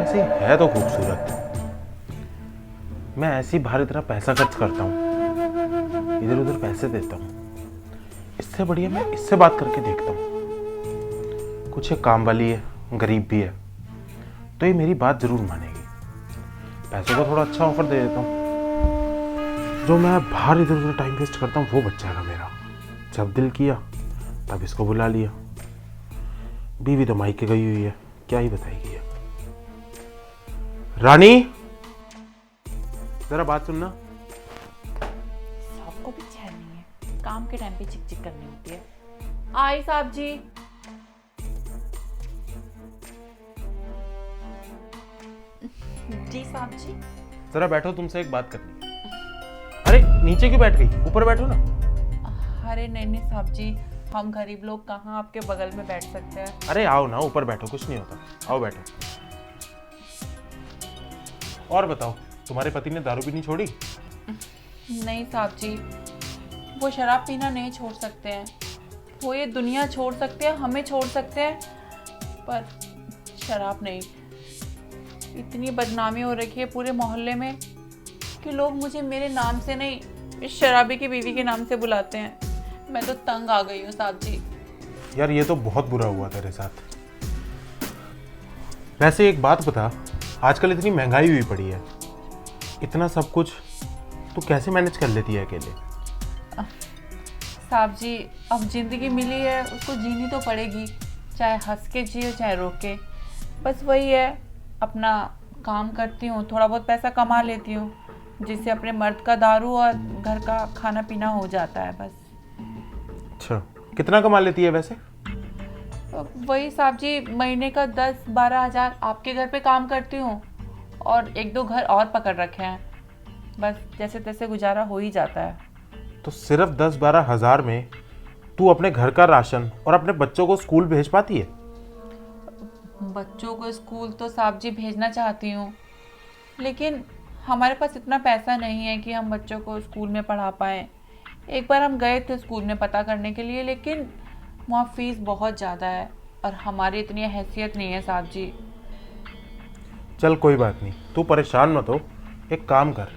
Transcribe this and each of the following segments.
वैसे है तो खूबसूरत। मैं ऐसी भारी तरह पैसा खर्च करता हूँ, इधर उधर पैसे देता हूँ। इससे बढ़िया मैं इससे बात करके देखता हूँ। कुछ एक काम वाली है, गरीब भी है, तो ये मेरी बात जरूर मानेगी। पैसों का थोड़ा अच्छा ऑफर दे देता हूँ। जो मैं बाहर इधर उधर टाइम वेस्ट करता हूँ वो बच जाएगा मेरा। जब दिल किया तब इसको बुला लिया। बीवी तो मायके गई हुई है, क्या ही बताएगी ये। रानी, जरा बात सुनना। सबको भी चैन नहीं है, काम के टाइम पे चिक चिक करनी होती है। आई साहब जी। जी साहब जी। जरा बैठो, तुमसे एक बात करनी है। अरे नीचे क्यों बैठ गई, ऊपर बैठो ना। अरे नहीं नहीं साहब जी, हम गरीब लोग कहाँ आपके बगल में बैठ सकते हैं। अरे आओ ना, ऊपर बैठो, कुछ नहीं होता। आओ बैठो। और बताओ, तुम्हारे पति ने दारू पीनी छोड़ी? नहीं साहब जी, वो शराब पीना नहीं छोड़ सकते हैं। वो ये दुनिया छोड़ सकते हैं, हमें छोड़ सकते हैं, पर शराब नहीं। इतनी बदनामी हो रखी है पूरे मोहल्ले में कि लोग मुझे मेरे नाम से नहीं, इस शराबी की बीवी के नाम से बुलाते हैं। मैं तो तंग आ गई हूँ साहब जी। यार ये तो बहुत बुरा हुआ तेरे साथ। वैसे एक बात बता, आजकल इतनी महंगाई हुई पड़ी है, इतना सब कुछ तू कैसे मैनेज कर लेती है अकेले? साहब जी, अब जिंदगी मिली है उसको जीनी तो पड़ेगी, चाहे हंस के जियो चाहे रो के। बस वही है, अपना काम करती हूँ, थोड़ा बहुत पैसा कमा लेती हूँ, जिससे अपने मर्द का दारू और घर का खाना पीना हो जाता है बस। अच्छा, कितना कमा लेती है वैसे? वही साहब जी, महीने का 10-12 हज़ार आपके घर पे काम करती हूँ और 1-2 घर और पकड़ रखे हैं। बस जैसे तैसे गुजारा हो ही जाता है। तो सिर्फ 10-12 हज़ार में तू अपने घर का राशन और अपने बच्चों को स्कूल भेज पाती है? बच्चों को स्कूल तो साहब जी भेजना चाहती हूँ, लेकिन हमारे पास इतना पैसा नहीं है कि हम बच्चों को स्कूल में पढ़ा पाएँ। एक बार हम गए थे स्कूल में पता करने के लिए, लेकिन वहाँ फीस बहुत ज़्यादा है और हमारी इतनी हैसियत नहीं है साहब जी। चल कोई बात नहीं, तू परेशान मत हो। एक काम कर,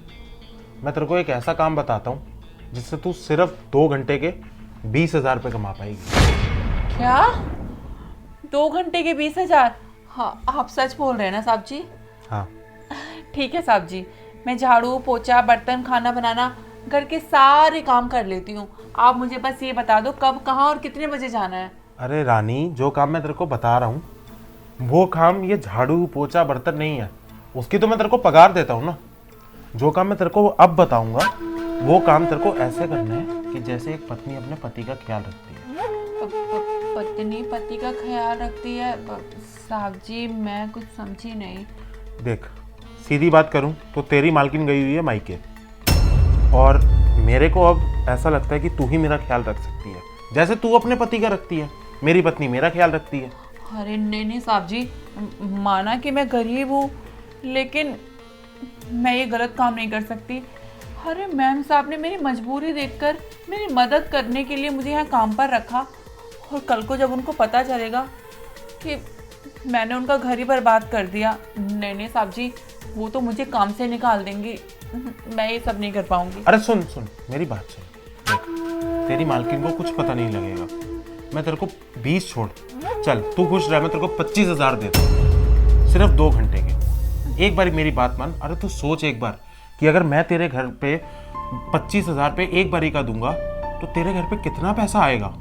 मैं तेरे को एक ऐसा काम बताता हूँ जिससे तू सिर्फ 2 घंटे के 20,000 रुपये कमा पाएगी। क्या? 2 घंटे के 20,000? हाँ, आप सच बोल रहे हैं ना साहब जी? हाँ। ठीक है साहब जी, मैं झाड़ू पोछा बर्तन खाना बनाना घर के सारे काम कर लेती हूँ। आप मुझे बस ये बता दो कब कहाँ और कितने बजे जाना है। अरे रानी, जो काम मैं तेरे को बता रहा हूँ वो काम ये झाड़ू पोछा बर्तन नहीं है, उसकी तो मैं तेरे को पगार देता हूँ ना। जो काम मैं तेरे को अब बताऊंगा वो काम तेरे को ऐसे करना है कि जैसे एक पत्नी अपने पति का ख्याल रखती है। पत्नी पति का ख्याल रखती है? साहब जी मैं कुछ समझी नहीं। देख, सीधी बात करूं तो तेरी मालकिन गई हुई है मायके, और मेरे को अब ऐसा लगता है कि तू ही मेरा ख्याल रख सकती है, जैसे तू अपने पति का रखती है। मेरी पत्नी मेरा ख्याल रखती है। अरे नहीं नहीं साहब जी, माना कि मैं गरीब हूँ, लेकिन मैं ये गलत काम नहीं कर सकती। अरे मैम साहब ने मेरी मजबूरी देखकर मेरी मदद करने के लिए मुझे यहाँ काम पर रखा, और कल को जब उनको पता चलेगा कि मैंने उनका घर ही बर्बाद कर दिया, नहीं नहीं साहब जी, वो तो मुझे काम से निकाल देंगी। मैं ये सब नहीं कर पाऊंगी। अरे सुन सुन, मेरी बात सुन। देख, तेरी मालकिन को कुछ पता नहीं लगेगा। मैं तेरे को 20 छोड़, चल तू खुश रह, मैं तेरे को 25,000 दे दूँ सिर्फ 2 घंटे के। एक बार मेरी बात मान। अरे तू सोच एक बार कि अगर मैं तेरे घर पे 25,000 पे एक बारी का दूंगा तो तेरे घर पे कितना पैसा आएगा।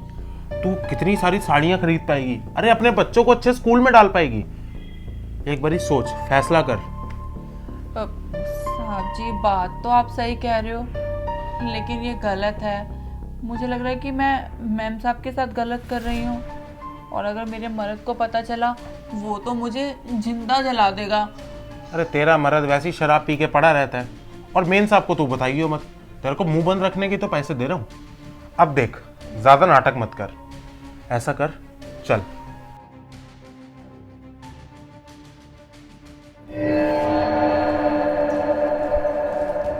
तू कितनी सारी साड़ियाँ खरीद पाएगी, अरे अपने बच्चों को अच्छे स्कूल में डाल पाएगी। एक बारी सोच, फैसला कर। साहब जी बात तो आप सही कह रहे हो, लेकिन ये गलत है। मुझे लग रहा है कि मैं मैम साहब के साथ गलत कर रही हूँ, और अगर मेरे मर्द को पता चला वो तो मुझे जिंदा जला देगा। अरे तेरा मर्द वैसे ही शराब पी के पड़ा रहता है, और मेन साहब को तू बताइयो मत। तेरे को मुंह बंद रखने की तो पैसे दे रहा हूँ। अब देख, ज्यादा नाटक मत कर, ऐसा कर, चल।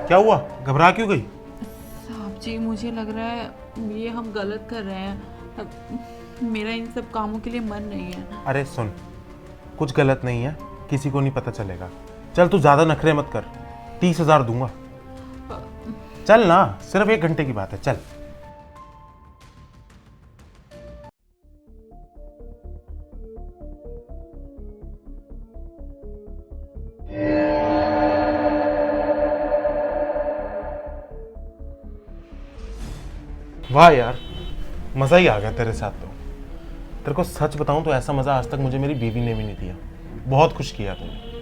क्या हुआ, घबरा क्यों गई? साहब जी मुझे लग रहा है ये हम गलत कर रहे हैं। मेरा इन सब कामों के लिए मन नहीं है। अरे सुन, कुछ गलत नहीं है, किसी को नहीं पता चलेगा। चल तू ज्यादा नखरे मत कर, 30,000 दूंगा। चल ना, सिर्फ 1 घंटे की बात है, चल। वाह यार, मजा ही आ गया तेरे साथ। तो तेरे को सच बताऊं तो ऐसा मजा आज तक मुझे मेरी बीवी ने भी नहीं दिया। बहुत खुश किया तूने।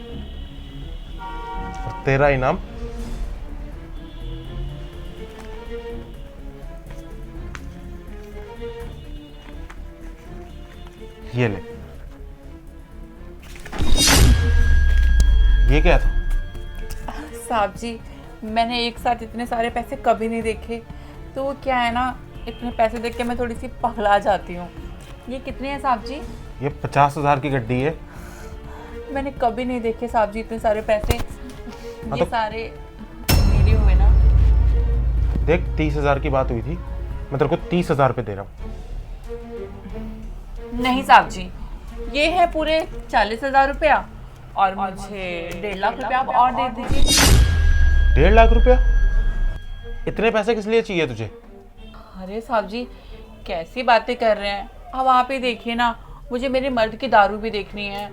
और तेरा इनाम ये ले। ये क्या था? साहब जी, मैंने एक साथ इतने सारे पैसे कभी नहीं देखे, तो वो क्या है ना, इतने पैसे देख के मैं थोड़ी सी पगला जाती हूँ। ये कितने हैं साहब जी? ये 50,000 की गड्डी है। मैंने कभी नहीं देखे साहब जी इतने सारे पैसे। ये तो सारे मेरे हुए ना। देख, 30,000 की बात हुई थी, मैं तेरे को 30,000 रुपये दे रहा हूँ। नहीं साहब जी, ये है पूरे 40,000 रुपया, और मुझे 1.5 लाख रुपया आप और दे दीजिए। 1.5 लाख रुपया? इतने पैसे किस लिए चाहिए तुझे? अरे साहब जी, कैसी बातें कर रहे हैं। अब आप ही देखिए ना, मुझे मेरे मर्द की दारू भी देखनी है,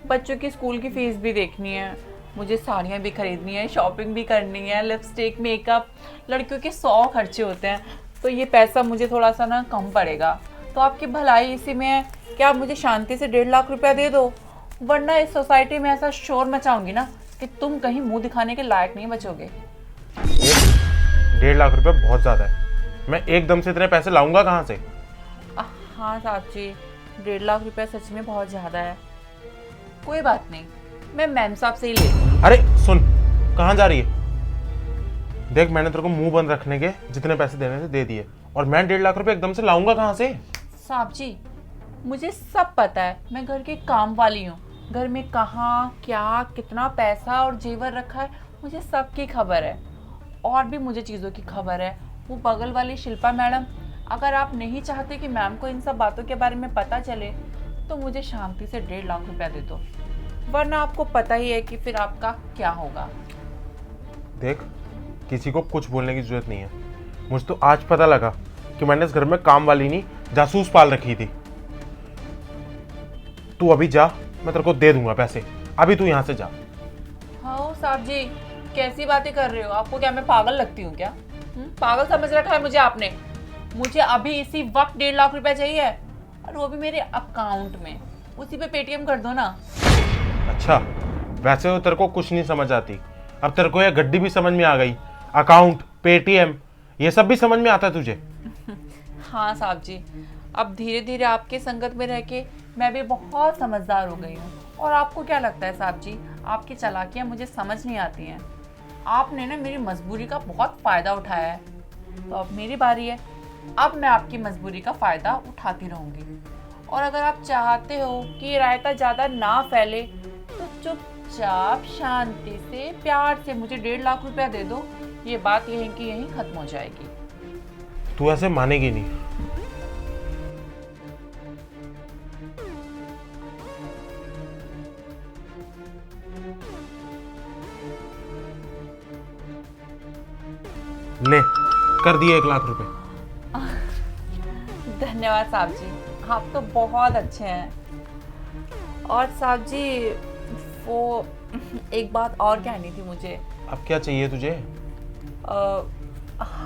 बच्चों की स्कूल की फीस भी देखनी है, मुझे साड़ियाँ भी खरीदनी है, शॉपिंग भी करनी है, लिपस्टिक, मेकअप, लड़कियों के 100 खर्चे होते हैं। तो ये पैसा मुझे थोड़ा सा ना कम पड़ेगा। तो आपकी भलाई इसी में है कि आप मुझे शांति से 1.5 लाख रुपया दे दो, वरना इस सोसाइटी में ऐसा शोर मचाऊंगी ना कि तुम कहीं मुंह दिखाने के लायक नहीं बचोगे। 1.5 लाख रुपया बहुत ज़्यादा है। मैं एकदम से इतने पैसे लाऊंगा कहाँ से? हाँ साहब जी, 1.5 लाख रुपया सच में बहुत ज़्यादा है। कोई बात नहीं, मैं मैम साहब से ही ले लूँगी। अरे सुन, कहाँ जा रही है? देख, मैंने तेरे को मुंह बंद रखने के जितने पैसे देने थे दे दिए, और मैं 1.5 लाख रुपए एकदम से लाऊंगा कहाँ से? साहब जी, मुझे सब पता है, मैं घर की काम वाली हूँ। घर में कहाँ क्या कितना पैसा और जेवर रखा है, मुझे सब की खबर है। और भी मुझे चीज़ों की खबर है। वो बगल वाली शिल्पा मैडम, अगर आप नहीं चाहते कि मैम को इन सब बातों के बारे में पता चले, तो मुझे शांति से 1.5 लाख रुपया दे दो, वरना आपको पता ही है कि फिर आपका क्या होगा। देख, किसी को कुछ बोलने की जरूरत नहीं है। मुझे तो आज पता लगा कि मैंने इस घर में काम वाली नहीं, जासूस पाल रखी थी। तू अभी जा, मैं तेरे को दे दूंगा पैसे। अभी तू यहाँ से जा। हाँ साहब जी, कैसी बातें कर रहे हो? आपको क्या मैं पागल लगती हूँ क्या? पागल समझ रखा है मुझे आपने। मुझे अभी इसी वक्त 1.5 लाख रुपया चाहिए, और वो भी मेरे अकाउंट में। उसी पे पेटीएम कर दो ना। अच्छा, वैसे तो तेरे को कुछ नहीं समझ आती, अब तेरे को यह गड्डी भी समझ में आ गई। अकाउंट, पेटीएम, ये सब भी समझ में आता है तुझे? हाँ साहब जी, अब धीरे धीरे आपके संगत में रह के मैं भी बहुत समझदार हो गई हूँ। और आपको क्या लगता है साहब जी, आपकी चालाकियाँ मुझे समझ नहीं आती हैं। आपने ना मेरी मजबूरी का बहुत फ़ायदा उठाया है, तो अब मेरी बारी है। अब मैं आपकी मजबूरी का फ़ायदा उठाती रहूँगी। और अगर आप चाहते हो कि रायता ज़्यादा ना फैले, तो चुपचाप शांति से प्यार से मुझे 1.5 लाख रुपया दे दो। ये बात यहीं की यहीं ख़त्म हो जाएगी। तू ऐसे मानेगी नहीं। ले, कर दिए 1 लाख रुपए। धन्यवाद साहब जी, आप तो बहुत अच्छे हैं। और साहब जी, वो एक बात और कहनी थी मुझे। अब क्या चाहिए तुझे?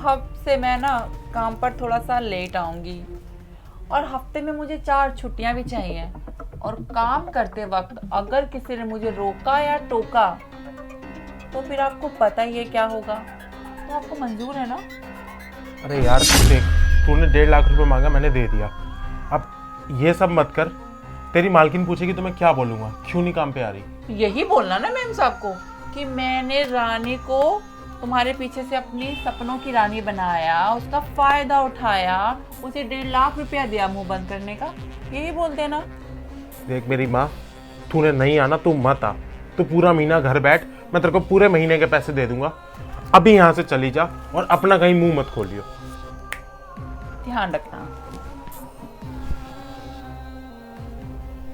हफ्ते मैं ना काम पर थोड़ा सा लेट आऊँगी, और हफ्ते में मुझे 4 छुट्टियाँ भी चाहिए। और काम करते वक्त अगर किसी ने मुझे रोका या टोका, तो फिर आपको पता ही है क्या होगा। तो आपको मंजूर है ना? अरे यार देख, तूने 1.5 लाख रुपए मांगा, मैंने दे दिया। अब ये सब मत कर। तेरी मालकिन पूछेगी तो मैं क्या बोलूँगा? क्यों नहीं काम पे आ रही? यही बोलना ना मैम साहब को कि मैंने रानी को तुम्हारे पीछे से अपनी सपनों की रानी बनाया, उसका फायदा उठाया, उसे 1.5 लाख रुपया दिया मुंह बंद करने का। यही बोल देना। देख मेरी माँ, तूने नहीं आना, तू मत आ। तू पूरा महीना घर बैठ, मैं तेरे को पूरे महीने के पैसे दे दूंगा। अभी यहाँ से चली जा और अपना कहीं मुंह मत खोलियो। ध्यान रखना।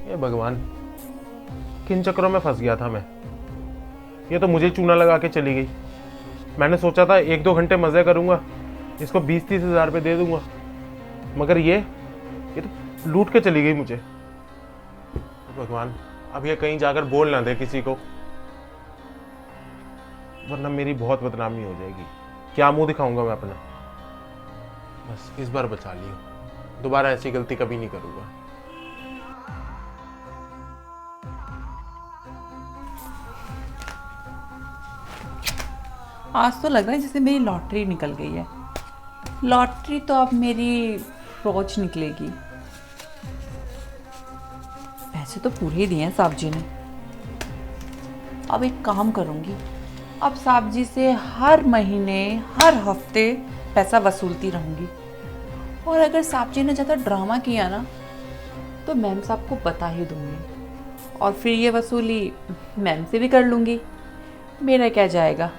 ये भगवान, किन चक्करों में फंस गया था मैं। ये तो मुझे चूना लगा के चली गई। मैंने सोचा था 1-2 घंटे मज़े करूँगा, इसको 20-30 हज़ार रुपये दे दूँगा, मगर ये तो लूट के चली गई मुझे। भगवान, अब ये कहीं जाकर बोल ना दे किसी को, वरना मेरी बहुत बदनामी हो जाएगी। क्या मुंह दिखाऊंगा मैं अपना। बस इस बार बचा लियो, दोबारा ऐसी गलती कभी नहीं करूँगा। आज तो लग रहा है जैसे मेरी लॉटरी निकल गई है। लॉटरी तो अब मेरी रोज निकलेगी। पैसे तो पूरे ही दिए हैं साहब जी ने। अब एक काम करूंगी, अब साहब जी से हर महीने हर हफ्ते पैसा वसूलती रहूंगी। और अगर साहब जी ने ज़्यादा ड्रामा किया ना तो मैम साहब को बता ही दूंगी, और फिर ये वसूली मैम से भी कर लूंगी। मेरा क्या जाएगा।